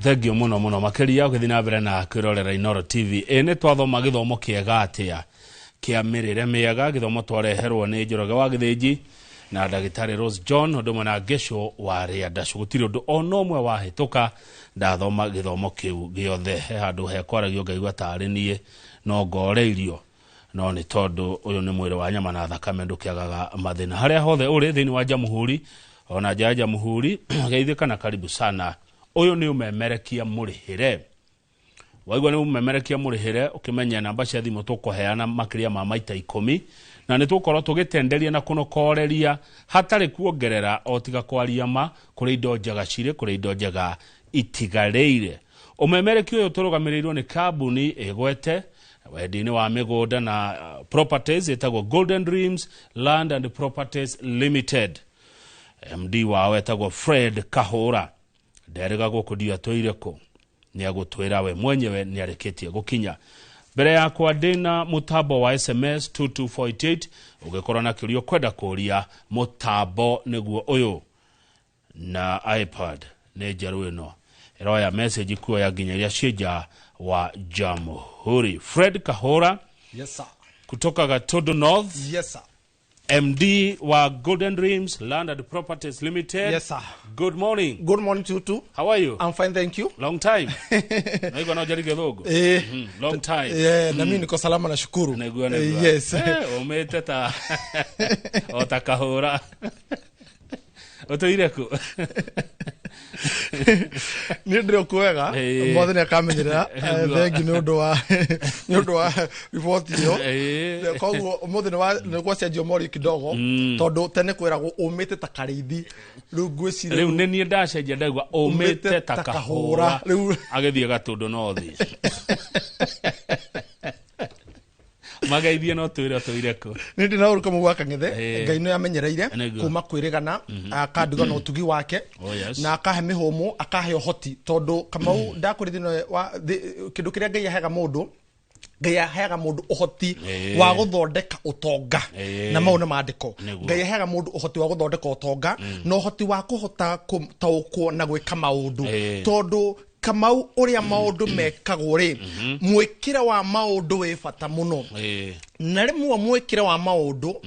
Thengio muno makiria ukithina mbere na kwirorera Inoro TV. Ne twathoma githomo kiega atia kia mirire miega githomo twareherwo ni Njoroge wa Githĩnji na Ndagĩtarĩ Rose John ndumwe na Gesho wa Rĩanda gutiri undu onomwe wahituka ndathoma githomo kiu giothe handu he kwaragio ngaigua tari nie no ngoreirio no ni tondu uyu ni mwiri wa nyama na thakame ndukiagaga mathina haria hothe uri thini wa Jamhuri ona jaja Muhuri geithika na karibu sana. Uyu ni umemerekia murihire waigwa ni umemerekia murihire ukimenya namba cia thimu tukoheana makiria ma maita 10 na ni tukorwo tugitenderia na kunokoreria hatari kuongerera otiga kwaria ma kuri indo njega cire kuri indo njega itigareire. Umemerekia uyu turugamirirwo ni kambuni egwete wedini wa migunda na properties etagwo Golden Dreams Land and Properties Limited. MD wao etagwo Fred Kahura nderega gukudia toireko ni agutwira we mwenyewe ni areketie gukinya mbere yakwa ndina mutambo wa SMS 2248 ugikorwo na kirio kwenda kuria mutambo niguo uyu na iPad ne jaru ino eroya message kuoya ginyaria cija wa Jamhuri. Fred Kahura, yes sir, kutoka Gatodo North, yes sir, MD wa Golden Dreams Land and Properties Limited. Yes, sir. Good morning. Good morning to you too. How are you? I'm fine, thank you. Long time. Naigwa na ujari kidogo. Long time. Na mimi niko salama na shukuru. Naigwa. Yes. Umeteta. Otakahura. Otoireko. Nindrio kuega mothe ne kamenyera thengi ni undu wa report yo koguo mothe ne kwa cenjio mori kidogo tondu tene kwiragwo umite ta karithi riu ngwicire riu ni nie ndacenjia ndaigwa umite ta kahura riu agithie Gatodo North magaithie no twire toireko nindi na uruka mugwaka ngithe ngai no yamenyereire kuma kwirigana akanduga no tugi wake na akahe mihomo akahe hoti tondu Kamau ndakurithino wa kindu kiria ngai aheaga mundu ngai aheaga mundu uhoti wa guthondeka utonga na mauna maandiko ngai aheaga mundu uhoti wa guthondeka utonga no uhoti wa kuhota taukwo na gwika maundu tondu Kamau uria maundu mekagwo ri mwikira wa maundu we bata muno na rimwe mwikira wa maundu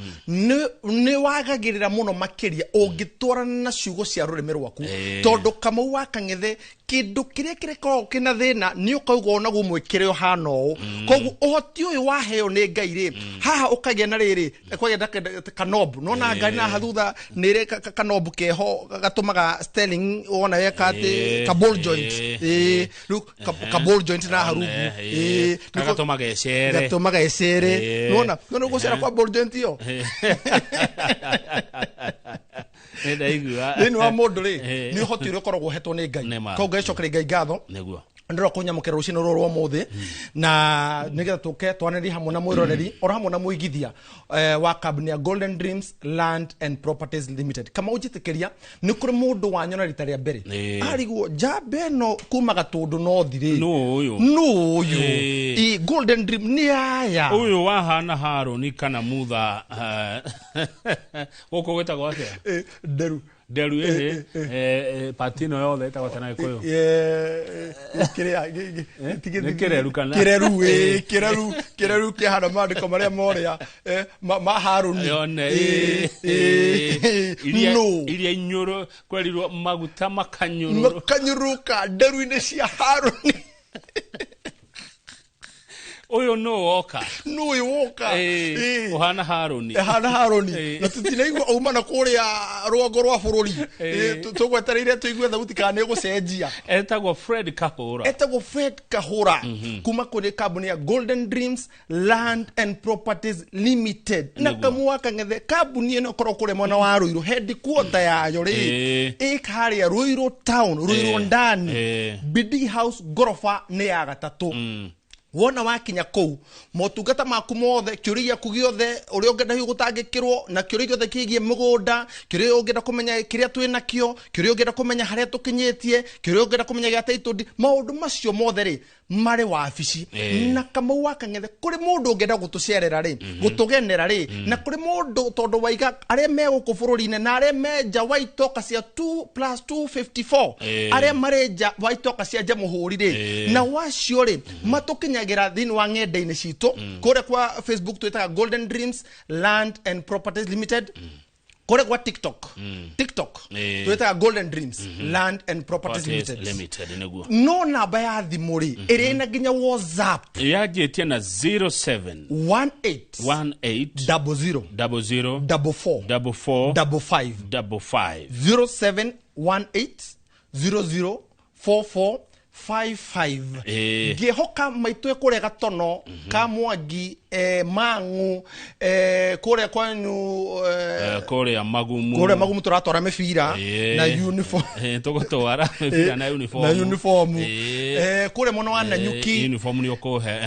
ni wagagirira muno makiria ungitwarana na ciugo cia rurimi rwaku tondu Kamau wa Kang'ethe kindu kiria kireko kina thina ni ukaugwa naguo mwikire yo hano koguo uhoti uyu waheo ni Ngai ri haha ukagia na riri kwagenda kanobu nona Ngai na hathutha nire kanobu keho gatumaga sterling wona yeka ati kaball joint look kaball joint na harubu gatumaga ecere nona gusera kwa ball joint yo ndaigua ni wa mundu ri ni uhoti uri ukoragwo hetwo ni Ngai koguo icokere Ngai ngatho niguo ndiro kunyamukira rucino rwo muthi na nigetha tuke twaneri hamwe na mwiroreri ora hamwe na muigithia wa kambuni ya Golden Dreams Land and Properties Limited. Kama ujitikiria ni kuri mundu wanyona rita ria mbere ariguo jambe no kuma Gatodo North ri no uyu i Golden Dream ni aya uyu wahana Haroni kana mutha goko gwetagwo atia deru patino yothe etagwo tena ikoyo kireru kihana maandiko maria moria Haroni iria inyuru kwerirwo maguta makanyuruka nderu-ini cia Haroni uyu no woka uhana Haroni na tutinaigua uma na kuria rwango rwa bururi tugwetereire tuigue thauti kana ni gucenjia etagwo Fred Kahura kuma kuri kambuni ya Golden Dreams Land and Properties Limited na Kamau wa Kang'ethe kambuni ino korwo kuri mwana wa Ruiru headquarter yayo ri ikaria Ruiru town Ruiru ndani Bidii House gorofa ni ya gatatu wona wakinya kou motungata maku mothe kiuria kugiothe uri ongenda gutangikirwo na kiuria giothe kigie mugunda kiuria ongenda kumenya kiria twina kio kiuria ongenda kumenya haria tukinyitie kiuria ongenda kumenya gya title maundu macio mothe ri mari wabici na Kamau wa Kang'ethe kuri mundu ongenda gutucerera ri gutugenera ri na kuri mundu tondu waiga aria me guku bururi-ine na aria menja waitoka cia 2+254 aria marenja waitoka cia Jamuhuri ri na wacio ri matukinyagira thini wa ng'enda-ini citu kuria kwa Facebook twitaga Golden Dreams Land and Properties Limited kore kwa TikTok twitaga Golden Dreams Land and Properties Limited no namba ya thimuri iri ina ginya WhatsApp yajetie na 07 18 00 44 55 07 18 00 44 55 Gehoka maitwe kure gatono ka Mwangi Mang'u kure kwanyu kure magumu turatora mebira na uniform tugotwara mebira na uniform kure mono wa Nanyuki uniform ni okohe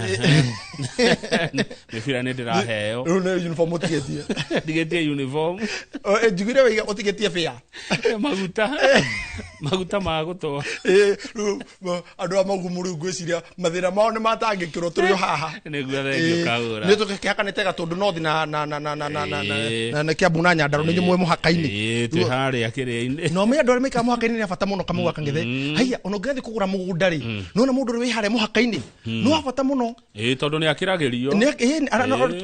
mebira ne ndiraheo no uniform tigetie uniform jugire wega otigetie fea maguta magutwa andu amagumuru gwiciria mathira mao ni matangikirwo turi haha niguo thengio kagura ni tukihakanite gatundu nothi na Kiambu na Nyandarua ni mwe muhaka-ini twi haria kiria-ini no me andu aria maikara muhaka-ini ni bata muno Kamau wa Kang'ethe haya onongethi kugura mugunda ri no na mundu wi haria muhaka-ini no bata muno tondu ni akiragirio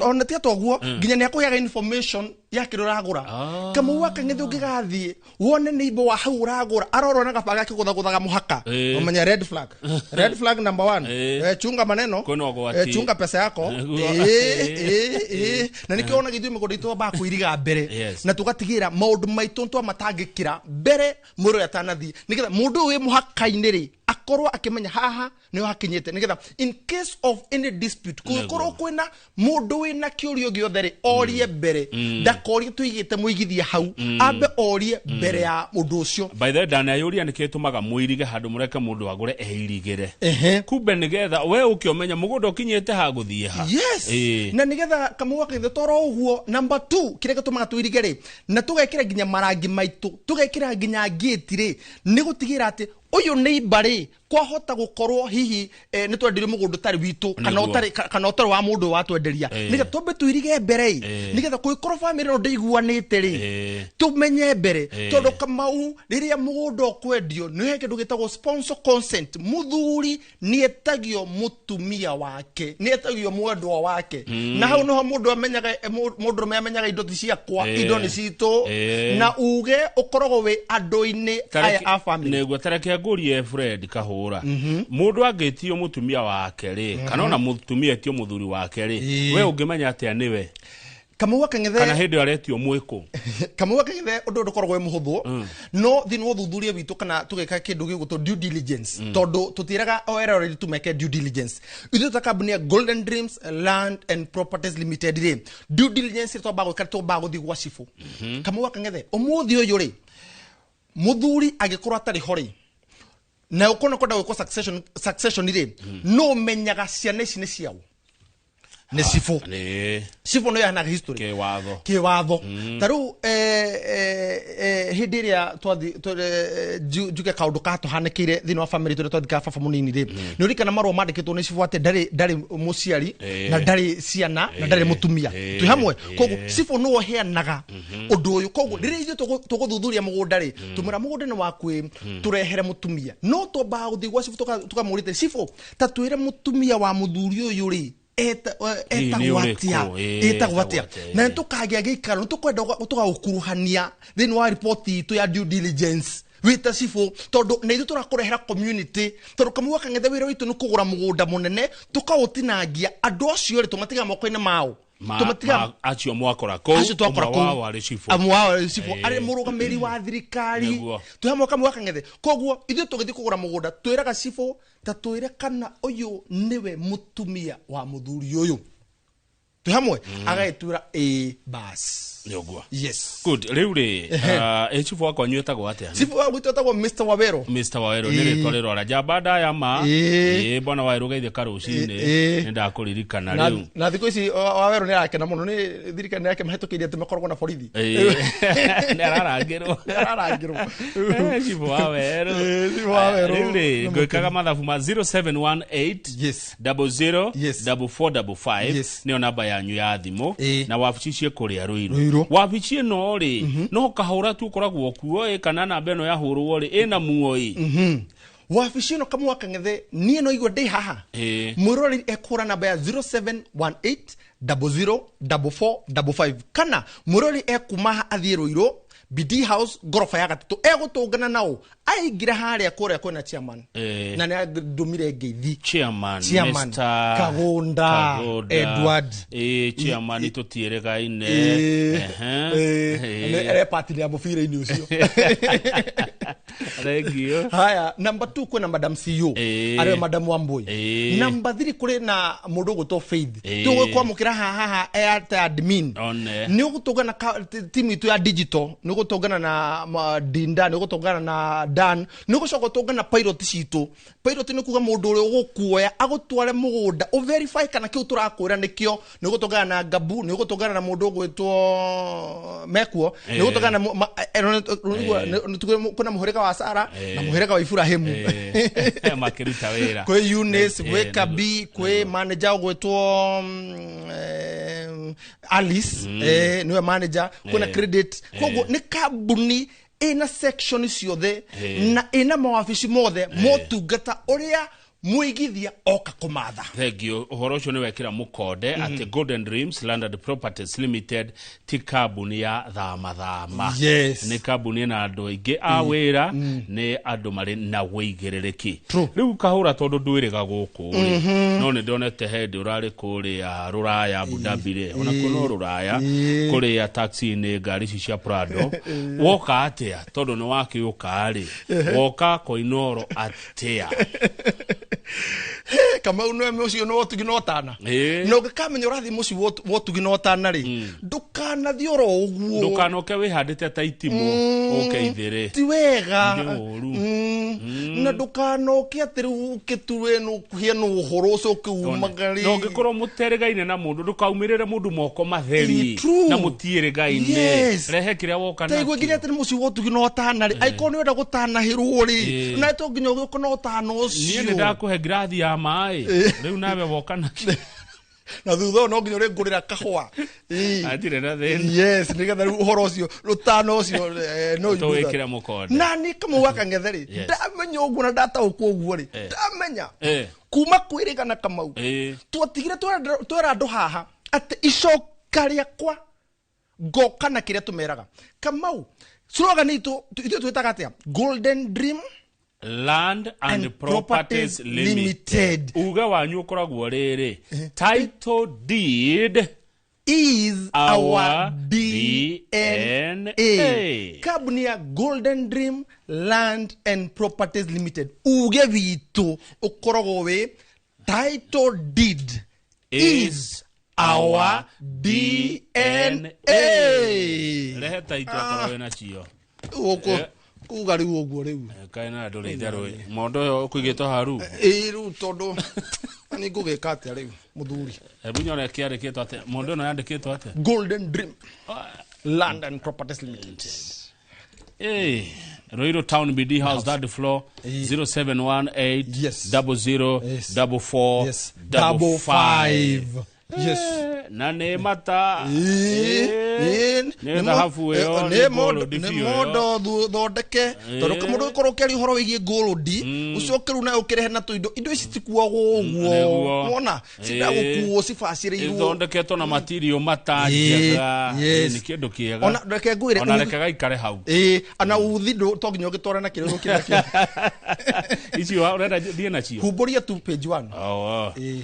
ona tia toguo nginya ni akuheaga information ya kiro ragura Kamau wa Kang'ethe ungigathie wone ni ibo wa hau ragura aroro na gabanga kigutha muhaka umenya red flag number 1 chunga maneno chunga pesa yako na nikiona githio mugunda itu ba kuiriga mbere na tugatigira maundu maitu ntwa matangikira mbere muro yatanathi nigetha mundu wi muhaka-ini ri akorwo akimenya haha ni hakinyite nigetha in case of any dispute kukorwo kwina mundu wina kiurio giothe ri orie mbere ndakorie tuigite muigithia hau ambe orie mbere ya mundu ucio by the way dana yuria nikitumaga muirige handu mureke mundu agure eirigire kumbe nigetha we ukiomenya mugunda ukinyite ha guthie ha na nigetha Kamau wa Kang'ethe toro uguo number 2 kire gitumaga tuirige ri na tugekira ginya marangi maitu tugekira ginya gate ri ni gutigira ati uyu ni ibari kwa hota gukorwo hihi ni twendire mugundu tari witu kana utari wa mundu wa twenderia nigetha tumbe tuirige mbere nigetha kuikorwo family no ndaiguanite ri tumenye mbere tondu Kamau riria mugundu kwendio ni he kindu gitagwo sponsor consent muthuri ni etagio mutumia wake ni etagio mwendwa wake na hau no mundu amenyaga mundu amenyaga indo ciakwa indo ni citu na uge ukorogwo wi andu-ini aya a family nego tareke ngurie Fred Kahura mundu agitio mutumia wake ri kana ona mutumia tio muthuri wake ri we ungimenya atia niwe Kamau wa Kang'ethe kana hindi aretio mwiku Kamau wa Kang'ethe undu ndukoragwo muhuthu no thini uthuthuria witu kana tugeka kindu giguto due diligence tondu tutiraga oera already tumeke due diligence ithu ta kambuni ya Golden Dreams Land and Properties Limited ri due diligence to bago thi gwa cifu Kamau wa Kang'ethe umuthi uyu ri muthuri agikorwo atari hori na ukono koda wiko succession ri no menyaga ciana ici ni ciao ne cifu cifu no yana history ke watho taru hidiria twathi juke kaundu kato hanekire thini wa family tu twathi ka baba munini ri ni uri kana marwa mandikitwo ni cifu ate ndari muciari na ndari ciana na ndari mutumia tu hamwe kogu cifu no heanaga undu uyu kogu riri ithu tuguthuthuria mugunda ri tumira mugunda ni wakwi turehere mutumia no to ba uthi gwa cifu tukamurite cifu tatwire mutumia wa muthuri uyu ri eta gwatia na tukagia gikaro tukwenda tugakuruhania thini wa report itu ya due diligence wita cifu tondu na ithu turakurehera community tondu Kamau wa Kang'ethe wira witu ni kugura mugunda munene tukautinangia andu acio ri tumatiga moko-ini mao tumatiga acio mwakora ko amwa ari cifu ari murugamiri wa thirikari tuhamwe Kamau wa Kang'ethe koguo ithu tugithi kugura mugunda twiraga cifu ta twire kana uyu niwe mutumia wa muthuri uyu tuhamwe agaetura bas Yogwa. Yes. Good. Reure, chifu wako nyueta kwa atia. Chifu wako nyueta kwa Mr. Wawero. Mr. Wawero, nile tolero ala. Jabada ya ma, bwana Wawero gaide karo usine, nenda akulirika na leo. Na thiko isi Wawero nila ake na mono, nilirika nila ake maheto kidia tumekorwa na forithi. Nila agero. Chifu Wawero. Chifu Wawero. Reure, goikaga madhafuma 0718 yes 00 yes 4455 yes neo namba yanyu ya thimo na wabichishie kuria Ruiru. Wabichie no ri no kahura tu koragwo kuo kana na beno ya hurwo ri ina muoi. Wabichie no kama wakang'ethe nie no igwa ndĩ haha. Murori ekura namba ya 0718 004455 kana murori ekumaha athie Ruiru BD House gorofa ya gatatu egutungana nao aingira haria kuria kwena chairman na ne ndumire ngeithi chairman Mr. Kagunda Edward chairman tutierega ine ere party ya mufira ini ucio regio haya number 2 kwena madam CEO ari madam Wambui number 3 kuri na mundu guto Faith tuwe kwa mukira haha at admin ni ugutungana team itu ya digital ni ugutungana na Dinda ni ugutungana na Dan ni gucoka gutungana pilot citu pilot ni kuga mundu uri gukuoya agutware mugunda o verify kana kiu turakwira nikio ni gutungana na Gabu ni gutungana na mundu gwitwo Mekuo ni gutungana kuna muhirika wa Sara na muhirika wa Ifurahimu makiruta wira kwe Eunice kwe Kabi kwe manager gwitwo Alice niwe manager kuna credit kogo ni kabuni ina section ciothe na ina mawabici mothe motungata uria muigithia oka kumatha. Thank you. Uhoro ucio ni wekira mukode at Golden Dreams Landed Properties Limited ti kabuni ya thama. Yes. Ni kabuni na andu aingi a wira ni andu mari na wigerereki. Riu kahura tondu ndwiriga guku no ni ndonete hendi urari kuri ya Ruraya Abu Dhabi re ona kuno Ruraya kuri ya taxi ni ngari cia Prado woka atia tondu ni wakiuka ri woka koinoro atia kama uno mucio no tugino tana no gakamenya urathi muci wotugino tana ri ndukana thioro uguo ndukanoke wihandite taitimo ukeithire ti wega na ndukanoke atiru kitue no kuhia no uhoro ucio kiumagari no gikorwo muteregaine na mundu ndukaumirire mundu moko matheri na mutieregaine rehe kiria woka na taigwe nginya ati muci wotugino tana ri aiko ni wenda gutanahirwo ri na to nginya gukona tana ucio ni ndakuhe grathi ya mai riu nawe woka na na thutha no nginya ngurira kahwa atire na then yes nigetha uhoro ucio rutano ucio no to wekira mukode na ni kama wakang'etheri ndamenya uguo na data uko uguo ri ndamenya kuma kwirigana Kamau twatigire twera andu haha ati icoka riakwa ngoka na kiria tumeraga Kamau slogan itu twitaga atia Golden Dream Land and Properties Limited. Uga wanyu ukoragwo riri title deed is our DNA. Kabuni ya Golden Dream Land and Properties Limited. Uge vitu ukoragwo we title deed is our DNA. Rehe title akoragwo na chio uko ugari uguo riu kaina ndore itharu mondo yo kwigito haru riu tondu ani ngugika atia riu muthuri ebunyora kiarikito atia mondo no yandikito atia Golden Dream Land and Properties Limited Ruiru Town BD House third floor 0718 004455 yes na ne mata ne dhahafu yo ne modo thondeke tondu kamundu gikorwo keri horo wigie gold ucio kiru na ukirehe na tu indo ici tikuagwo uguo wona cindagukuo cibaciriirwo ithondeketwo na material matanjaga ni kindu kiega ona reke ngwire ona reke gaikare hau ana uthi to nginya gitwara na kiru kira icio urenda thie na cio humburia tu page 1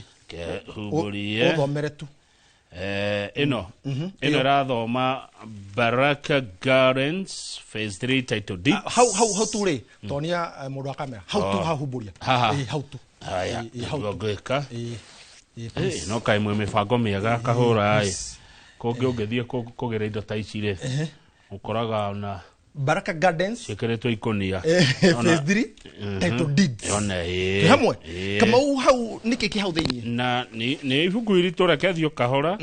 humburie uthomere tu ino rathoma Baraka Gardens phase 3 title deed how turi tonia mundu wa kamera how humburia how tu haya ngweka no kai mwe mibango miega kahura ai konge ungethie kugera indo ta ici ri ukoraga na Baraka Gardens shekeretwo ikonia phase 3 title deed ona hamwe kama hau niki ki hau thiini na ni ibuku iritu rekethio kahora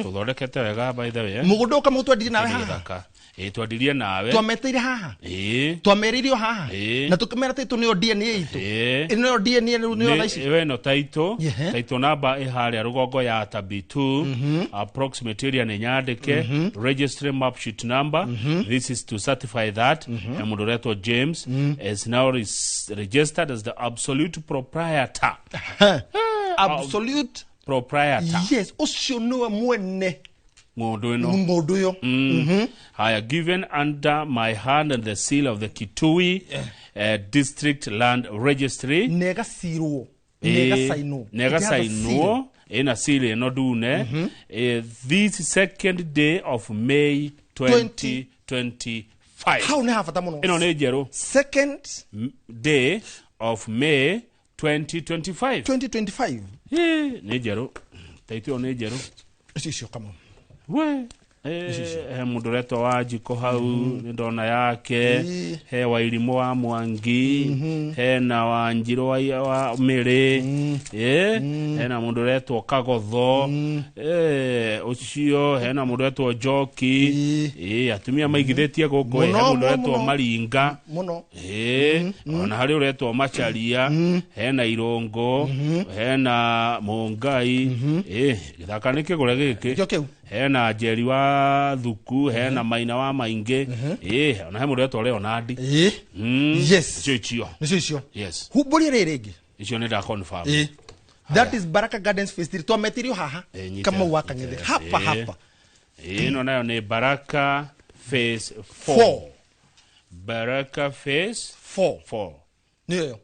uthondekete wega by the way mugundo kama utwendire nawe haha twandirie nawe twameteire haha twameririo haha na tukimera titu ni DNA itu ino DNA ni yo laici we no title number iharia rugongo ya tabitu approximate area ni nyandike registry map sheet number this is to certify that Mudoreto James is now registered as the absolute proprietor absolute proprietor yes ucio niwe mwene ngondo yo haya given under my hand and the seal of the Kitui district land registry nega sirwo nega saino ina seal no dune this second day of May 2025 how ne hafata muno ino ne jero second day of May 2025 ne jero taitio ne jero sio kama we Mudoreto wa jiko hau ndona yake he wa ilimo wa Mwangi he na wa Njiro wa Mere he na Mudoreto Kagotho ucio he na Mudoreto Joki atumia maigithetie goko he Mudoreto Maringa muno ona hari ureto Macharia he na Irongo he na Mongai githaka nikigure giki hena Jeri wa Thuku hena Maina wa Mainge ona he Mudoreto Leonard yes icio yes huburi rerege icio nenda confirm that is Baraka Gardens phase 3 to material haha kama wakangithe hapa ino nayo ni Baraka phase 4 Baraka phase 4 niyo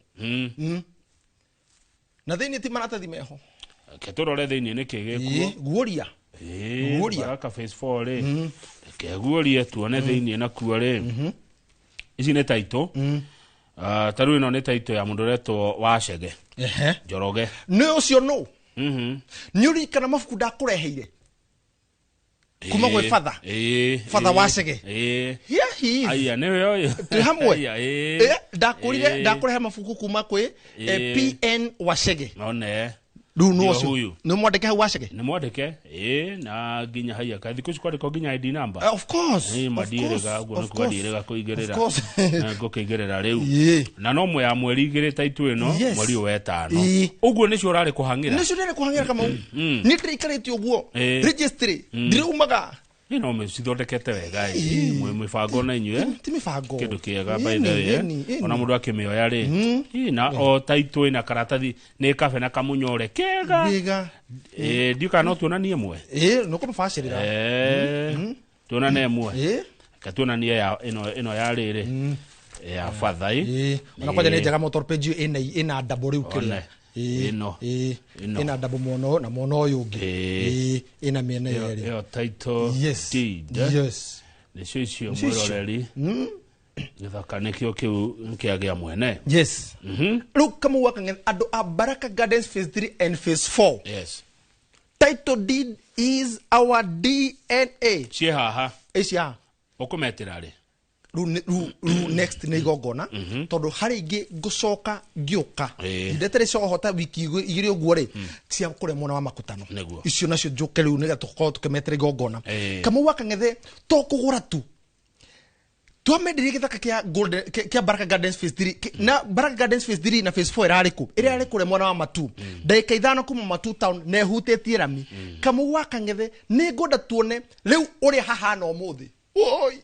na thini ti marata thimeho ketorore thini ni kigekuo guoria Baraka phase 4 ri keguorie tuone thini na kuo ri ici ni taito taru ino ni taito ya Mudoreto wa Chege Njoroge ni ucio no ni uri kana mafuku ndakureheire kuma gwe father wa Chege aya ni we tu hamwe ndakurehe mafuku kuma kwe PN wa Chege one Duno ucio no mwandike hau wa Chege ni mwandike na ginya haya kathi kucikwandika ginya ID number of course madirega guo ni kudirega kuigerera ngo kigerera riu na no mwe ya mweri igire taitu ino mweri wetano uguo nicio urari kuhangira kama ni ndirikarite uguo registry ndirumaga ino mecithondekete wega mwe mibango na inyue ti mibango kindu kiega by the way ona mundu akimioya ri na o taitu ina karatathi ni kabe na kamunyore kega ndiuka no tuonanie mwe no ko mfashirira tuonane mwe katuonanie ya ino ya riri ya fathai ona kwaje ni jaga motor page ina double ukiri ina double mono na mono yungi ina miena yeri yo title deed yes ni cio mwiroreri githaka nikio kiu kiagia mwene yes look kama wakange ado a Baraka Gardens phase 3 and phase 4 yes title deed is our DNA cie haha ecia ukumetira ri ru next ni gogona tondu hari ingi gucoka giuka ndetere so hota wiki igiri uguo ri cia kure mwana wa makutano icio nacio njuke riu ni gatuko tukemetere gogona kama wakang'ethe to kugura tu twamendire githaka kia Baraka Gardens phase 3 na Baraka Gardens phase 3 na phase 4 irariku iri kure mwana wa Matu ndagika ithano kuma Matu town ne hutetie rami kama wakang'ethe ni ngoda tuone riu uri hahana umuthi oi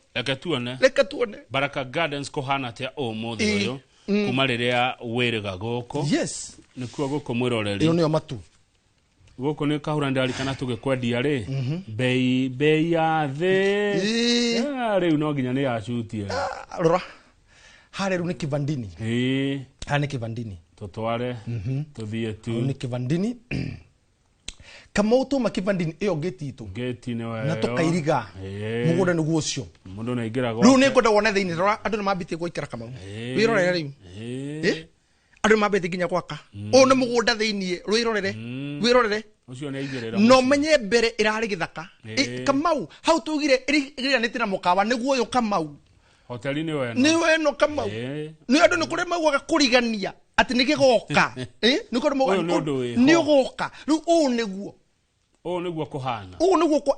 leka tuone Baraka Gardens kohana tia umuthi uyu kuma riria wiriga goko yes ni kuo goko mwiroreri iyo ni Matu goko ni kahura ndari kana tugikwendia ri bei ya thi riu no nginya ni yacutie rora hare ru ni kivandini ni kivandini tutware tuthie tu ni kivandini kama utuma kivandini iyo geti ni wa na tukairiga mugunda ni guocio mundu na igira go ru ni ngoda wona thiini rora andu ni mabitie goikara kama wirorere riu andu mabete ginya gwaka o ni mugunda thiini rwirorere wirorere ucio ni igirira no menye mbere irari githaka Kamau hau tugire iriganite na mukawa niguo yo Kamau hoteli ni weno Kamau ni andu ni kure magwaga kurigania ati ni gigoka ni kure magwaga ni ugoka riu niguo kuhana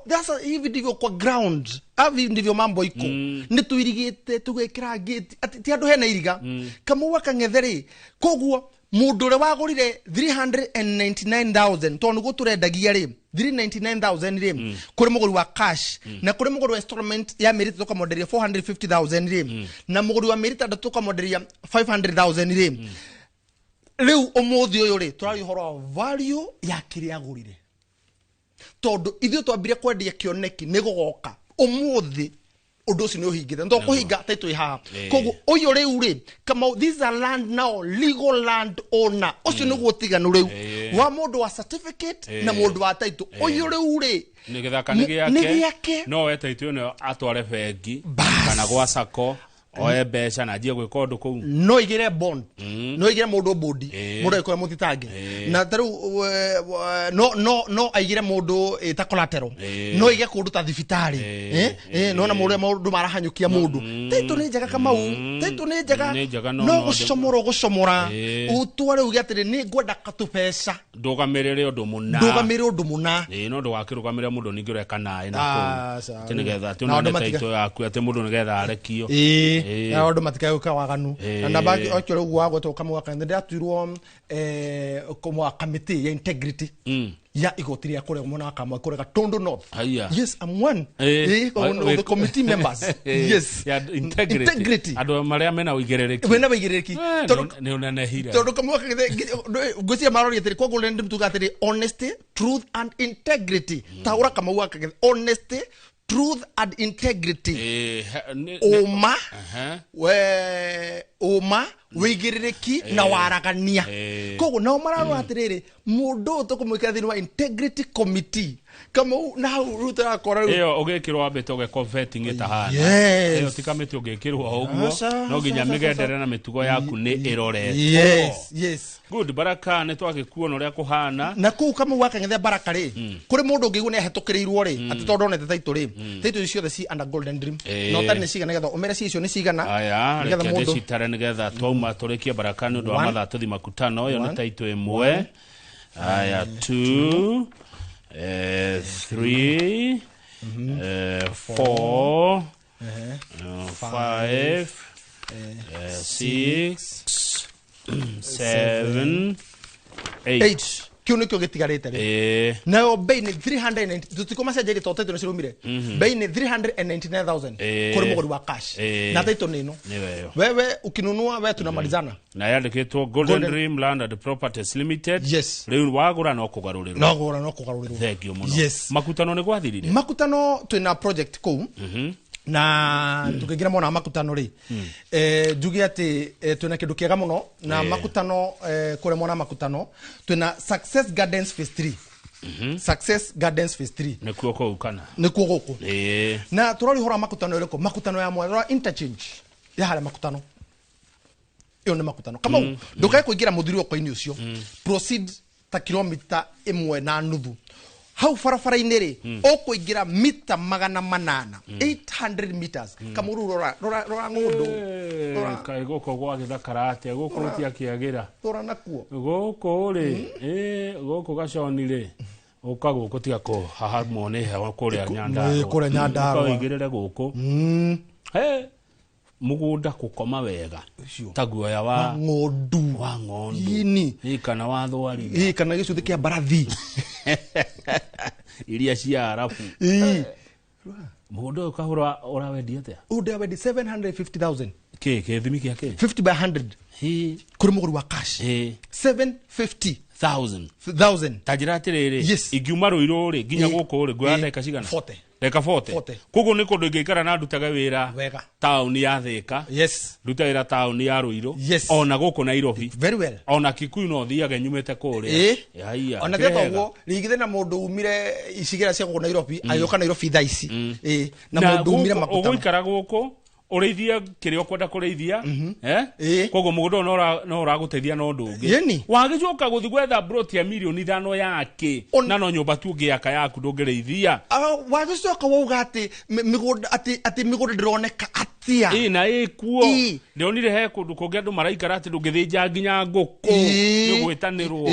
that's hivi ndivyo kwa ground hivi ndivyo mambo iko ni tuirigite tugekira gate ati ti andu hena iriga Kamau akang'etheri koguo mundu ure wagurire 399,000 tonu go turendagia ri 399,000 ri kuri muguri wa cash na kuri muguri wa installment ya merita toka model ya 450,000 ri na muguri wa merita toka model ya 500,000 ri riu umuthi uyu ri turari horo value ya kiria agurire tondu ithio twambire kwendia kioneki ni gugoka umuthi undu ucio ni uhingite ndo kuhinga taitu ihaha koguo uyu riu ri Kamau these are land now legal land owner ucio ni gutiganu riu wa mundu wa certificate na mundu wa taitu uyu riu ri ni githaka ni giake no we taitu no atware bengi kana gwa sako oe besha na jie gwika undu kou no igire bond no igire mundu bodi mundu iko mutitange na taru no aigire mundu ta collateral no ige kundu ta thibitari no na mundu marahanyukia mundu taitu ni njaga Kamau taitu ni njaga no gucomora utware ugi atiri ni ngwenda katupesha ndugamirire undu muna no ndugakirugamire mundu ningi ureka nae na kou tinigetha tuna taitu yaku ati mundu nigetha arekio na odo matikayo ka waganu na baki okyo gwa to Kamau akande aturwo komo committee ya integrity ya igotiri akore mona Kamau akore ka Tondo North yes I'm one the committee members yes ya integrity ado maria mena uigirereki ne unane hira Tondo Kamau akande gosia marori atiri kwa golden mtuga atiri honesty truth and integrity taura Kamau akande honesty truth and integrity oma wigiriki na waragania kogo na mararo atiriri mundu tukumwikira thini wa integrity committee Kamau na ruta akora iyo ugekirwa beto ge converting itahana iyo tikamete ugekirwa uguo no ginya migendere na mitugo yaku ni irore yes good baraka ne twagikuona uria kuhana na ku Kamau wakang'ethe baraka ri kuri mundu ngigu ne hetukirirwo ri ati tondu onete taitu ri taitu icio the sea under golden dream no tani ni cigana getha umere icio ni cigana aya getha mundu citare ni getha twauma turikie baraka ni undu wa mathathuthi makutano yo ni taitu imwe aya 2 3 4 5 6 7 8 kiu nikio gitigarite ri nayo bei ni 390 tutikoma sajeri toteto ni cirumire bei ni 399,000 kuri muguri wa cash na taito nino wewe ukinunua wewe tunamalizana na yandikitwo Golden Dream Land and Properties Limited riu wagura no kugarurirwo thengio muno makutano ni gwathirire makutano twina project kou na tukigira mona makutano ri jugi ati twina kindu kiega muno na makutano kure mona makutano twina Success Gardens Phase 3 Success Gardens Phase 3 nikuo ko kana nikuo goko na turori hora makutano riko makutano ya mwa interchange ya hale makutano iyo ni makutano kama ndukae kuingira muthiri wa kwaini ucio proceed ta kilomita 1.5 hau farafara-ini ri ukuingira mita 800 800 meters Kamau rora ngundu kai goko gwa githakara atia goko tia kiagira rora nakuo goko ri goko gaconi ri ukago gutia ko haha mone hewa kuria nyanda ukaigirire goko mugunda kukoma wega taguoya wa ng'ondu ini kana wa thwari kana gicuthi kia barathi iria cia arafu mundo ukahura urawedia atia udawedia 750,000 ke thimi kia ke 50 by 100 kuri muguri wa cash 750,000 tajira atiriri ingiuma ruiro ri nginya guku ri ngwa ndeka cigana 40 kugo ni kundu ngikara na ndutaga wira town ya Thika nduta wira town ya Ruiru ona guku Nairobi very well ona Kikuyu no thiaga nyumete kure haiya ona tetogwo rigithe na mundu umire icigira cia guku Nairobi ayoka Nairobi thaici na mundu umire makutano uguikara guku ureithia kire ukwenda kureithia koguo mugundo no uraguteithia no ndungi wagicoka guthi gwetha broti ya milioni 5 yake na no nyumba tu ngiaka yaku ndungireithia wagicoka wauga ati migundo ndironeka atia na ikuo ndionire he kundu kungi andu maraikara ati ndungithinja nginya nguku ni gwitanirwo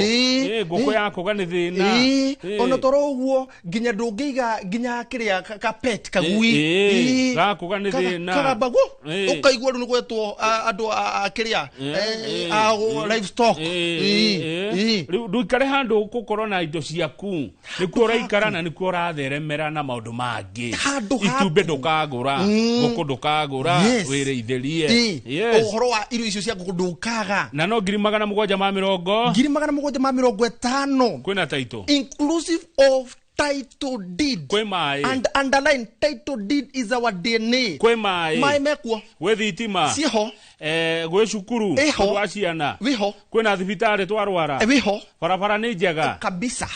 nguku yako gani thina ona toro uguo nginya ndungiiga nginya kiria ka pet kagui gaku gani thina ukaigua ni gwetwo andu akiria livestock riu nduikare handu gukorwo na indo ciaku nikuo uraikara na nikuo uratheremera na maundu mangi itumbe ndukagura nguku ndukagura wireithĩrie uhoro wa irio icio cia nguku ndukaga na no 750 kwina title inclusive of title deed kwe mai and underline title deed is our DNA kwe mai mekuo we thitima siho gwe cukuru wa ciana wiho kwina thibitari twarwara wiho barabara ni njega kabisa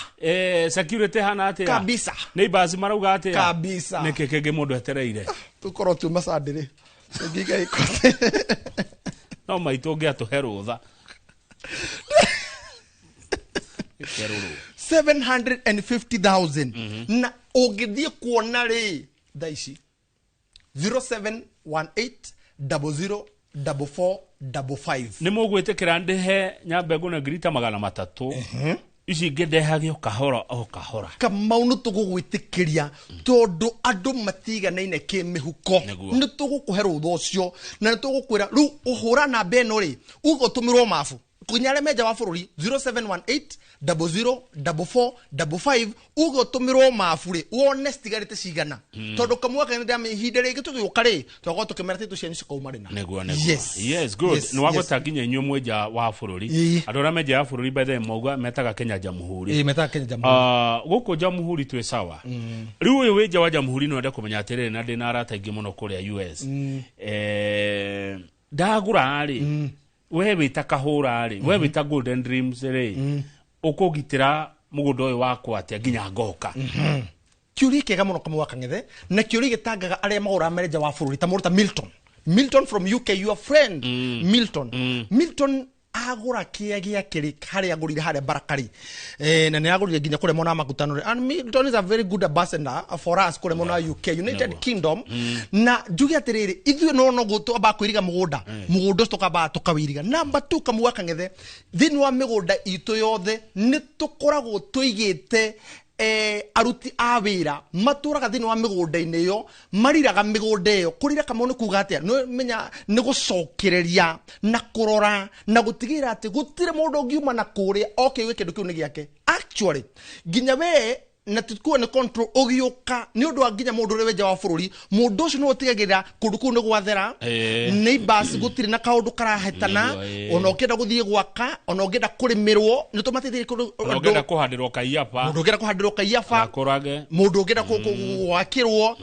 security hana atia kabisa neighbors marauga atia kabisa nikekege mundu etereire tukoro tu masandire ngiga ikote no maitonge atuherutha 750,000 na ugithie kuona ri thaici 0718004455 ni mugwitikira ndihe nyambegu na grita 300 ici ngindehage kahora Kamau tugugwitikiria tondu andu matiganeine kimihuko ni tugukuhe rutha ucio na ni tugukwira ru uhura na beno ri ugotumirwo mafu kunyare meja wa bururi 0718004455 ugotumirwo mafuri wone stigarite cigana tondu kamwaka ni ndame hinde ringi tugiuka ri twago tukimera titu ciani cikauma rina yes good no wagota nginya inyu mweja wa bururi adora meja wa bururi by the mogwa metaga Kenya Jamhuri metaga Kenya Jamhuri guku Jamhuri twe sawa riu uyu weja wa Jamhuri no ndakumenya atiriri na ndina arata ingi muno kuria US ndagura ari we wita kahura ri we wita Golden Dreams ri ukugitira mugundo uyu wakwa atia nginya ngoka kiuri kega muno kamwe wakang'ethe na kiuri gitangaga aria magura mereja wa bururi ta muruta Milton from UK your friend Milton agura kia kiri haria agurire haria Barakari na ni agurire nginya kure mona makutano and Milton is a very good ambassador for us kure mona UK United Kingdom na jugi atiriri ithuĩ no gutu aba kwiriga mugunda tukaba tukawiriga number 2 kamwe wakang'ethe thini wa migunda itu yothe ni tukoragwo tuigite aruti a wira maturaga thini wa migunda-ini yo mariraga migunda iyo kurira Kamau ni kuga atia no menya ni gucokereria na kurora na gutigira ati gutire mundu ngiuma na kuria okay kindu kiu ni giake actually ginya we na tukuwa ni control ogiuka ni undu nginya mundu uri weja wa bururi mundu ucio no utigagira kundu kuu ni gwathera neighbors gutire na kaundu karahetana ona ukenda guthie gwaka ona ukenda kurimirwo ni tumatithiri kundu ukenda kuhandirwo kaiapa mundu ukenda kuhandirwo kaiapa akorage mundu ukenda gwakirwo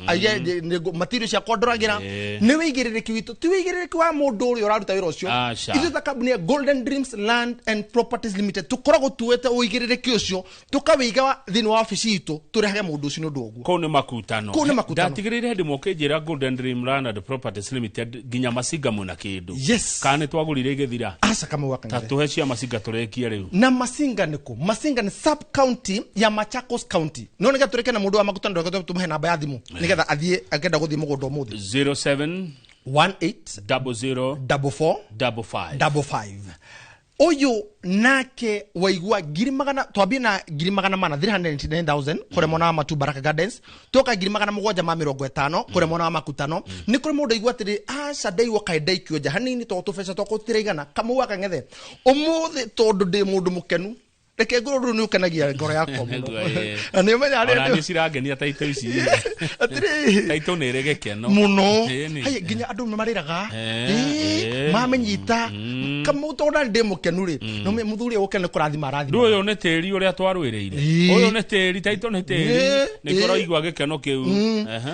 material cia kondoragira ni wigiririki witu ti wigiririki wa mundu uri uraruta wira ucio ithu ta company ya Golden Dreams Land and Properties Limited tukoragwo tuwete wigiririki ucio tukawiga thini wa office itu turehage mundu ucio ndu oguo ko ni makutano ndatigirire ndi mokenjira Golden Dream Land and Properties Limited ginya masinga muna kindu kana twagurire igithira asa kama wakanga tatuhe cia masinga turekie riu na masinga niko masinga ni sub county ya Machakos County no niga tureke na mundu wa makutano ndu tumuhe namba ya thimu nigetha athie akenda guthie mugondo muthi 0718004455 oyo nake waigua girimagana twambie na girimagana mana 399,000 kure mona wa Matu Baraka Gardens toka girimagana 750 kure mona wa Makutano ni kure mundu igua tiri sadai wakaidai kioja hanini to tufeca to kutirigana Kamau wakang'ethe umuthi tondu ndi mundu mukenu reke ngoro ni ukanagia ngoro yako ani menya ari ni cirangenia taito ici taito ni regekeno muno haye ginya andu mariraga mamenyita Kamau tondu ndi mukenu ri no me muthuri ukene kurathima arathima uyu ni tiri uria twarwiriire uyu ni tiri taito ni tiri ni ngoro igwa gikeno kiu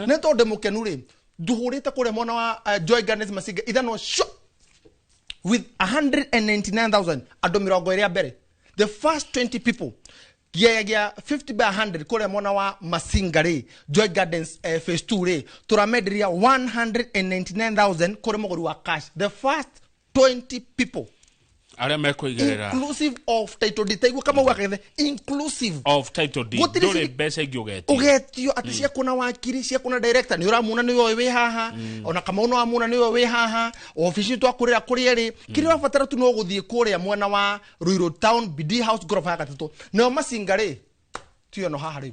ne tondu mukenu ri nduhurite kure mona wa Joy Gardens Masinga ithano with 199,000 andu mirongo iri mbere. The first 20 people Gia 50 by 100 kore mwana wa Masingare Joy Gardens phase 2 re turamediria 199,000 kore mogori wa cash. The first 20 people inclusive of title deed taigua kama wakethe inclusive of title deed dole besa igiogetio ugetio atisia kuna wakiri cia kuna director ni uramuna ni we haha ona kama uno amuna ni we haha office tu akurira kuri ri kiri wafatara tu no guthie kuria mwana wa Ruiru Town BD House gorofa ya gatatu no Masingare tio no haha riu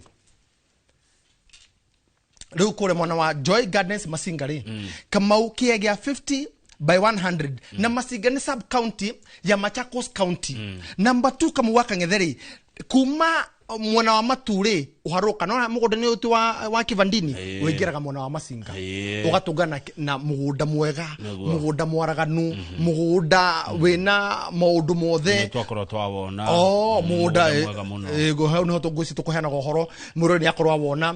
kure mwana wa Joy Gardens Masingare kama ukiegea 50 by 100 na Masingare sub county ya Machakos county. Number 2 kama waka ngetheri kuma mwana wa Mature uharoka no mugoda ni uti wa Kivandini wegeraga mwana wa Masinga ugatungana na mugoda mwega mugoda mwaraganu mugoda wena maundu mothe twakoro twawona mugoda ego hau no tugwisi tukuheana gohoro muro ni akorwa wona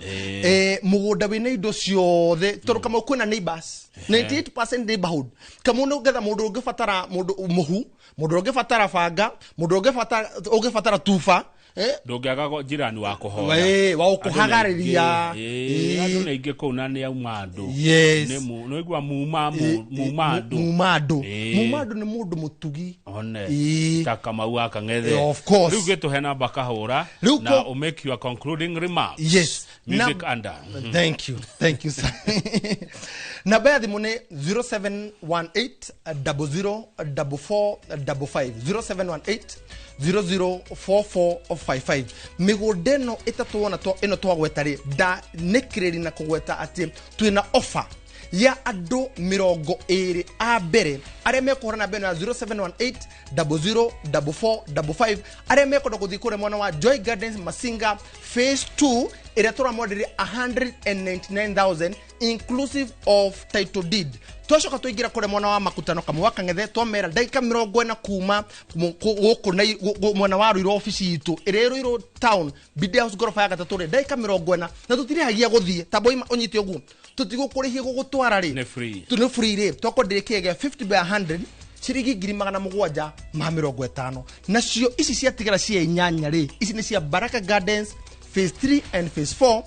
mugoda wena indo ciothe toru kama kwina neighbors 98% neighborhood kama no getha mundu ungifatara mundu muhu mundu ungifatara banga mundu ungifatara tufa ndungiaga jirani wa kuhoya wa ukuhagariria andu na inge kuna ni aumandu no igwa mumando ni mundu mutugi one takama aka ngethe of course riu getu hena bakahura na o make your concluding remarks. Yes, music under thank you sir. Na baya dimone 0718 004455 0718 004455 migodeno itatuona to ino twagwetari da nekireri na kugweta ati twina offer ya ado mirongo iri a mbere aria mekorana beno ya 0718 004455 aria mekoda kuthikure mwana wa Joy Gardens Masinga phase 2 iria turamodiri 199,000 inclusive of title deed. Twashoka tuigira kure mwana wa makutano kama waka ngethe twamera ndaika 40 kuma guku na mwana wa Ruiru office yitu ire Ruiru Town BD House gorofa ya gatatu ndaika 40 na tutiri hagia guthie taboi onyite ogu tutigukurihi gugutwara ri ni free ri twakondirikege 50 by 100 ciringi 750 nacio ici ciatigara cia inyanya ri ici ni cia Baraka Gardens phase 3 and phase 4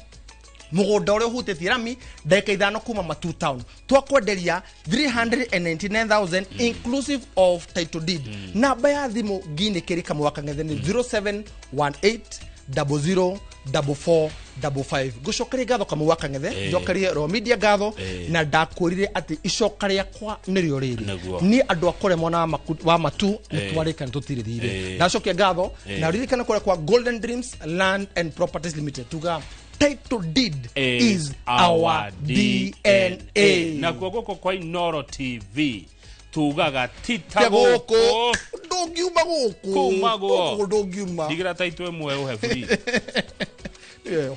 mugoda ore hutetie rami ndaika 5 kuma Matu Town twakwenderia 399,000 inclusive of title deed. Namba ya thimu gine kiri kama wakang'ethe ni 0718 004455 gucokari gatho kama wakang'ethe njokarie ro media gatho na ndakurire ati icokaria kwa nirio riri ni andu akore mwana wa Matu nitwarika ntutirithire ndacokia gatho na ririkana kore kwa Golden Dreams Land and Properties Limited tuga title deed is our DNA. Na kuogoko kwa Inooro TV tugaga titagoko ndogiuma guku kumago ndogiuma digira title emwe uhe free. Yeah.